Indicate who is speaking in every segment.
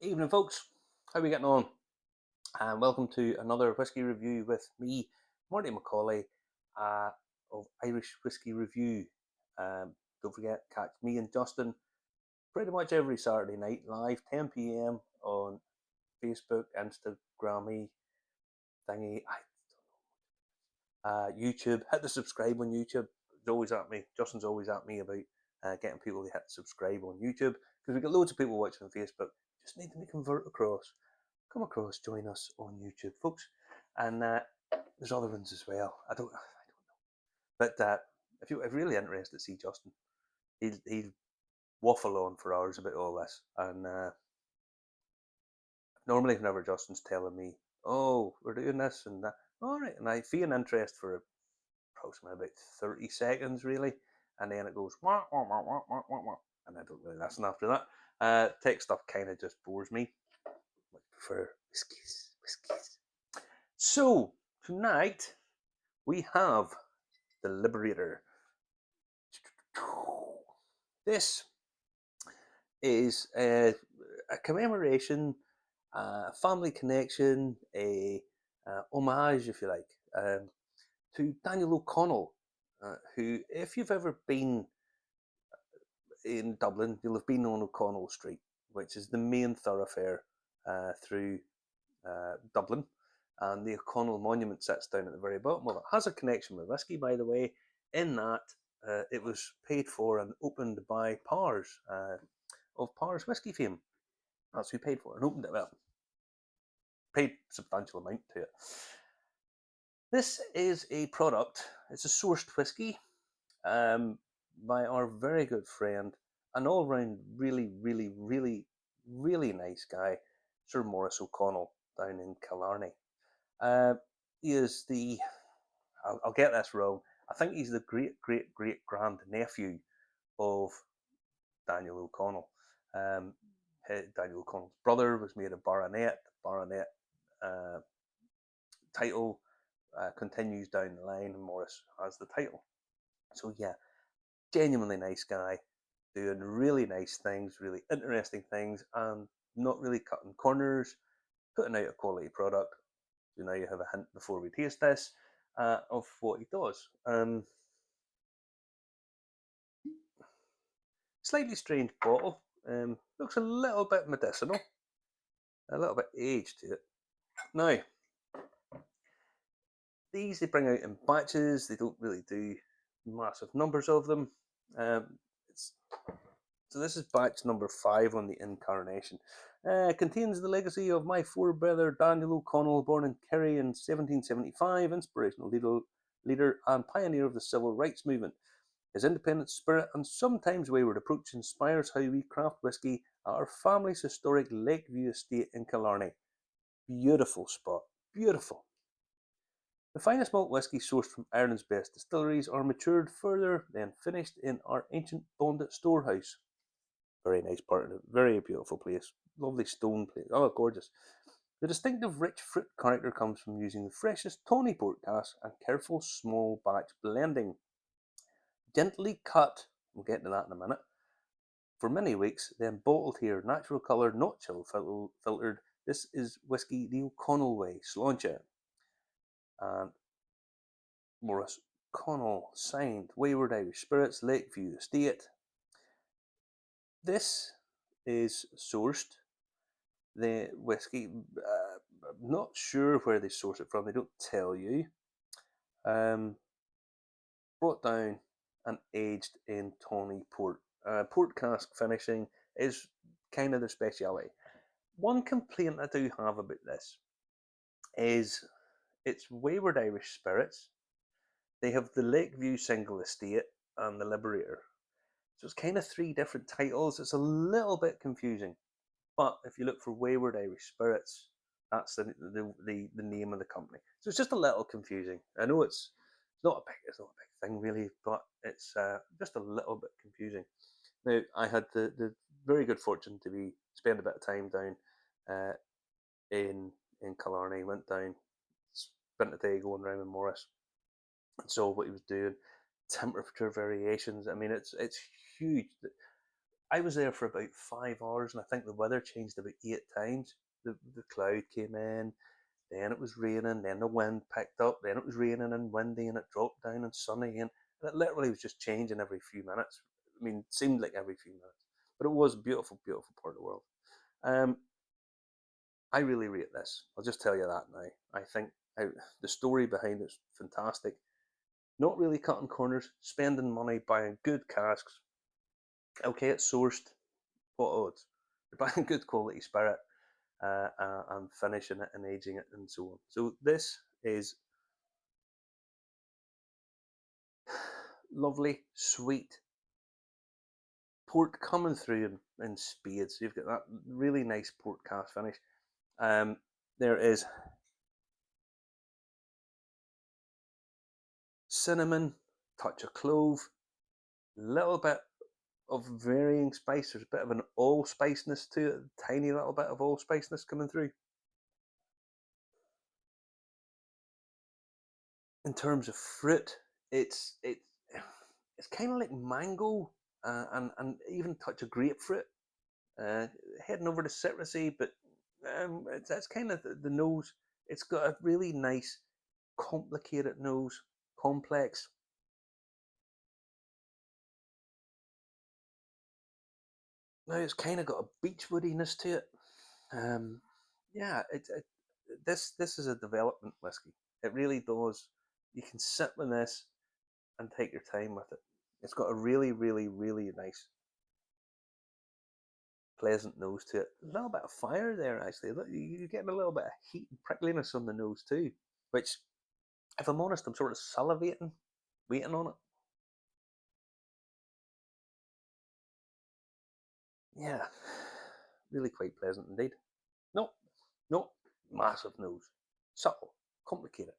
Speaker 1: Evening, folks. How are we getting on? And welcome to another whiskey review with me, Marty McCauley, uh, of Irish Whiskey Review. Don't forget, catch me and Justin pretty much every Saturday night live, 10 p.m. on Facebook, Instagrammy thingy, YouTube. Hit the subscribe on YouTube. It's always at me. Justin's always at me about getting people to hit subscribe on YouTube because we got loads of people watching on Facebook. Just need to convert across. Come across, join us on YouTube, folks. And there's other ones as well. I don't know. But if you're really interested to see Justin, he'll waffle on for hours about all this. And normally, whenever Justin's telling me, "Oh, we're doing this and that," all right, and I feel an interest for approximately about 30 seconds, really, and then it goes wah, wah, wah, wah, wah, wah, wah, and I don't really listen after that. Tech stuff kind of just bores me. I prefer whiskies. So tonight we have the Liberator. This is a commemoration, a family connection, a homage, if you like, to Daniel O'Connell, who, if you've ever been in Dublin, you'll have been on O'Connell Street, which is the main thoroughfare through Dublin. And the O'Connell Monument sits down at the very bottom of it. Has a connection with whiskey, by the way, in that it was paid for and opened by Powers of Powers whiskey fame. That's who paid for it and opened it. Well, paid substantial amount to it. This is a product. It's a sourced whiskey by our very good friend, an all-round really nice guy, Sir Maurice O'Connell down in Killarney. He is the, I'll get this wrong, I think he's the great grand nephew of Daniel O'Connell. Um, Daniel O'Connell's brother was made a baronet. The baronet title continues down the line, and Maurice has the title. So, yeah, genuinely nice guy, doing really nice things, really interesting things, and not really cutting corners, putting out a quality product. So now you have a hint before we taste this of what he does. Slightly strange bottle. Looks a little bit medicinal, a little bit aged to it. Now, these they bring out in batches. They don't really do massive numbers of them. It's So this is batch number 5 on the Incarnation. Contains the legacy of my forebrother Daniel O'Connell, born in Kerry in 1775, inspirational leader and pioneer of the civil rights movement. His independent spirit and sometimes wayward approach inspires how we craft whisky at our family's historic Lakeview estate in Killarney. Beautiful spot. Beautiful. The finest malt whisky sourced from Ireland's best distilleries are matured further, then finished in our ancient Bondit storehouse. Very nice part of it. Very beautiful place. Lovely stone place. Oh, gorgeous. The distinctive rich fruit character comes from using the freshest Tawny Port casks and careful small batch blending. Gently cut, we'll get to that in a minute, for many weeks, then bottled here. Natural colour, not chill filtered. This is whiskey the O'Connell way. Sláinte. And Maurice O'Connell signed Wayward Irish Spirits, Lakeview Estate. This is sourced, the whiskey, I'm not sure where they source it from, they don't tell you. Brought down and aged in Tawny Port. Port cask finishing is kind of their speciality. One complaint I do have about this is it's Wayward Irish Spirits. They have the Lakeview Single Estate and the Liberator. So it's kind of 3 different titles. It's a little bit confusing. But if you look for Wayward Irish Spirits, that's the name of the company. So it's just a little confusing. I know it's not a big thing really, but it's just a little bit confusing. Now I had the very good fortune to spend a bit of time down uh, in Killarney. Went down, spent a day going around with Morris, and saw what he was doing. Temperature variations. I mean, it's huge. I was there for about 5 hours, and I think the weather changed about 8 times. The cloud came in, then it was raining, then the wind picked up, then it was raining and windy, and it dropped down and sunny, and it literally was just changing every few minutes. I mean, it seemed like every few minutes, but it was a beautiful, beautiful part of the world. Um, I really rate this. I'll just tell you that now. I think the story behind it's fantastic. Not really cutting corners, spending money buying good casks. Okay, it's sourced. What odds? You're buying good quality spirit and finishing it and aging it and so on. So this is lovely, sweet port coming through in spades. So you've got that really nice port cask finish. Um, there is cinnamon, touch of clove, little bit of varying spice. There's a bit of an allspiceness to it, a tiny little bit of allspiceness coming through. In terms of fruit, it's kind of like mango and even touch of grapefruit. Heading over to citrusy, but that's kind of the nose. It's got a really nice, complicated nose, complex. Now it's kind of got a beech woodiness to it. Um, yeah, this is a development whiskey. It really does. You can sit with this and take your time with it. It's got a really, really, really nice, pleasant nose to it. A little bit of fire there, actually. You're getting a little bit of heat and prickliness on the nose too, which, if I'm honest, I'm sort of salivating, waiting on it. Yeah, really quite pleasant indeed. No, no, massive nose, subtle, complicated,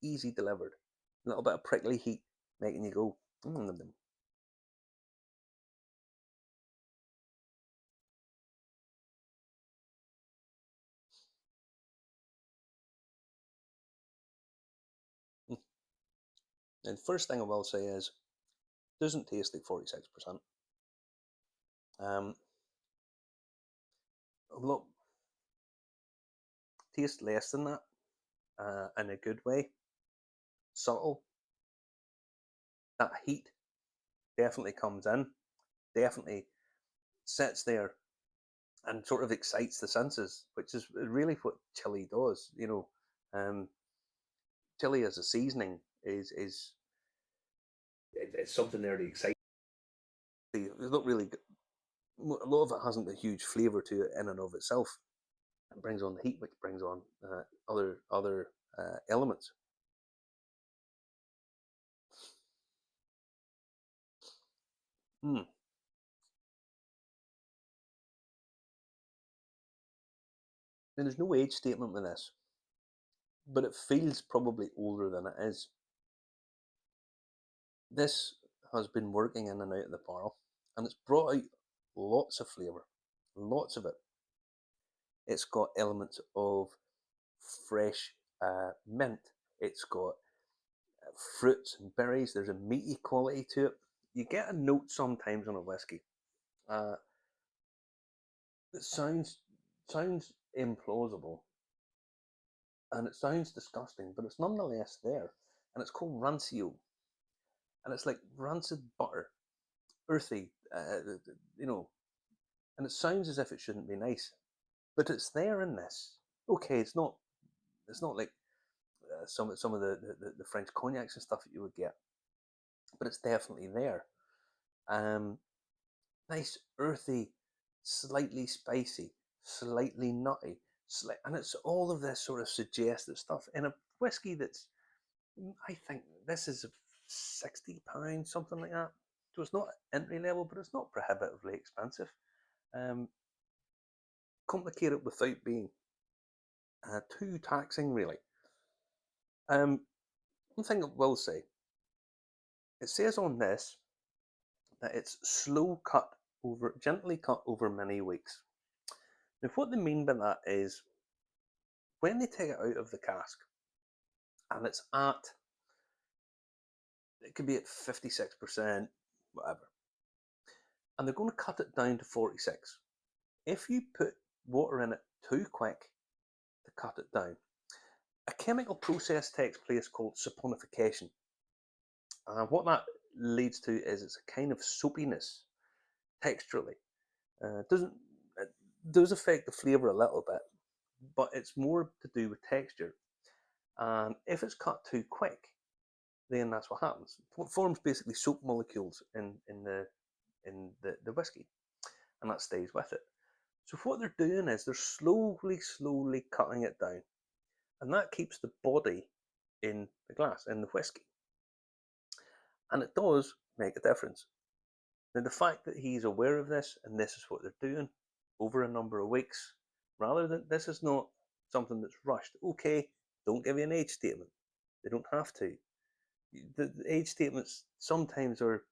Speaker 1: easy delivered. A little bit of prickly heat making you go. Mm. And the first thing I will say is, doesn't taste like 46%. Um, a lot taste less than that, in a good way. Subtle. That heat definitely comes in, definitely sits there and sort of excites the senses, which is really what chili does. Chili as a seasoning is it's something there to excite. It's not really a lot of it hasn't a huge flavour to it in and of itself. It brings on the heat, which brings on other elements. Mm. And there's no age statement with this, but it feels probably older than it is. This has been working in and out of the barrel, and it's brought out lots of flavour, lots of it. It's got elements of fresh mint. It's got fruits and berries. There's a meaty quality to it. You get a note sometimes on a whiskey. Uh, it sounds implausible, and it sounds disgusting, but it's nonetheless there. And it's called rancio, and it's like rancid butter, earthy, you know. And it sounds as if it shouldn't be nice, but it's there in this. Okay, it's not. It's not like some of the French cognacs and stuff that you would get, but it's definitely there. Um, Nice, earthy, slightly spicy, slightly nutty, and it's all of this sort of suggestive stuff in a whiskey that's, I think this is £60, something like that. So it's not entry level, but it's not prohibitively expensive. Um, Complicated without being too taxing, really. One thing I will say, it says on this that it's gently cut over many weeks. Now, what they mean by that is when they take it out of the cask and it could be at 56%, whatever. and they're going to cut it down to 46. If you put water in it too quick to cut it down, a chemical process takes place called saponification. And what that leads to is it's a kind of soapiness texturally. It does affect the flavour a little bit, but it's more to do with texture. And if it's cut too quick, then that's what happens. It forms basically soap molecules in the whiskey, and that stays with it. So what they're doing is they're slowly cutting it down, and that keeps the body in the glass, in the whiskey. And it does make a difference. Now, the fact that he's aware of this and this is what they're doing over a number of weeks, rather than this is not something that's rushed. Okay, don't give you an age statement. They don't have to. The age statements sometimes are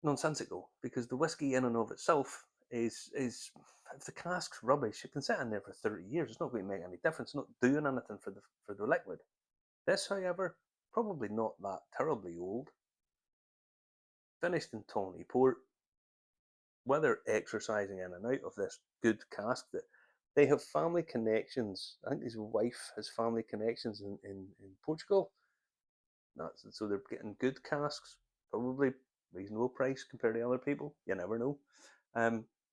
Speaker 1: nonsensical because the whiskey in and of itself is if the cask's rubbish, it can sit in there for 30 years. It's not going to make any difference. It's not doing anything for the liquid. This, however, probably not that terribly old. Finished in Tawny Port. Whether exercising in and out of this good cask, that they have family connections. I think his wife has family connections in Portugal. So they're getting good casks, probably reasonable price compared to other people. You never know.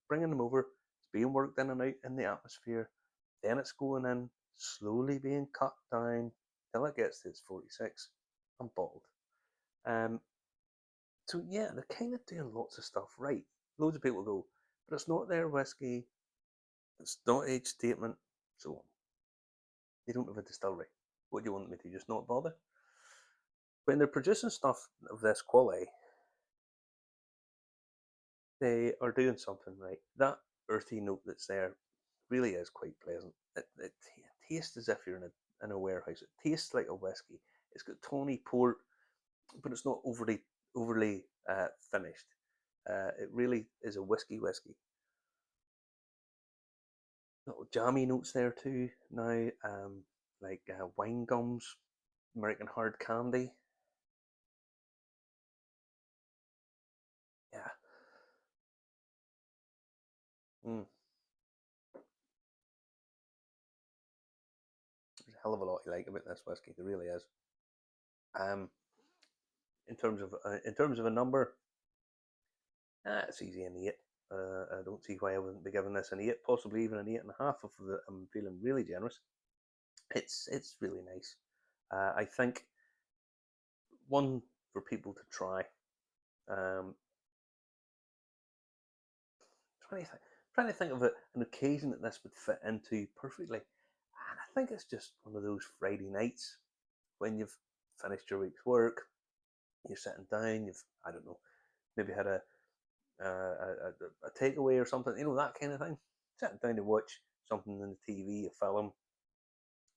Speaker 1: Bringing them over, it's being worked in and out in the atmosphere. Then it's going in, slowly being cut down till it gets to its 46 and bottled. So yeah, they're kind of doing lots of stuff right. Loads of people go, but it's not their whiskey. It's not age statement. So they don't have a distillery. What do you want me to just not bother? When they're producing stuff of this quality, they are doing something right. That earthy note that's there really is quite pleasant. It tastes as if you're in a warehouse. It tastes like a whiskey. It's got Tawny Port, but it's not overly finished. It really is a whiskey. Little jammy notes there too now, like wine gums, American hard candy. Yeah. Mm. There's a hell of a lot you like about this whiskey. There really is. Um, in terms of a number, it's easy an 8. I don't see why I wouldn't be giving this an 8, possibly even an 8.5 if I'm feeling really generous. It's really nice. I think one for people to try. Um, trying to think of an occasion that this would fit into perfectly, and I think it's just one of those Friday nights when you've finished your week's work, you're sitting down, you've I don't know, maybe had a takeaway or something, that kind of thing. Sitting down to watch something on the TV, a film.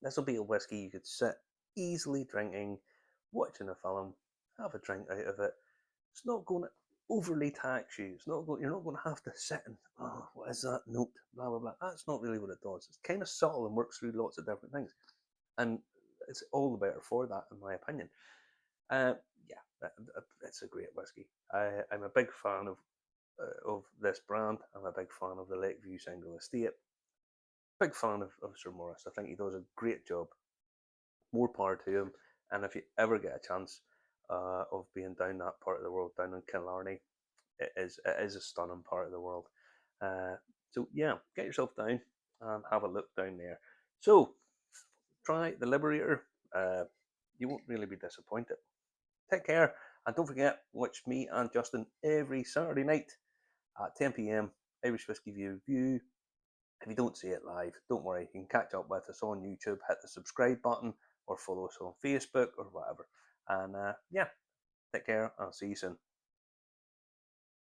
Speaker 1: This will be a whiskey you could sit easily drinking, watching a film, have a drink out of it. It's not going to overly tax you. You're not going to have to sit and, oh, what is that note? Blah blah blah. That's not really what it does. It's kind of subtle and works through lots of different things, and it's all the better for that, in my opinion. Yeah, it's a great whiskey. I'm a big fan of this brand. I'm a big fan of the Lakeview Single Estate. Big fan of Sir Morris. I think he does a great job. More power to him. And if you ever get a chance of being down that part of the world, down in Killarney, it is a stunning part of the world. So yeah, get yourself down and have a look down there. So try the Liberator. You won't really be disappointed. Take care, and don't forget, watch me and Justin every Saturday night at 10 p.m. Irish Whiskey View. If you don't see it live, don't worry. You can catch up with us on YouTube, hit the subscribe button, or follow us on Facebook or whatever. And yeah, take care. I'll see you soon.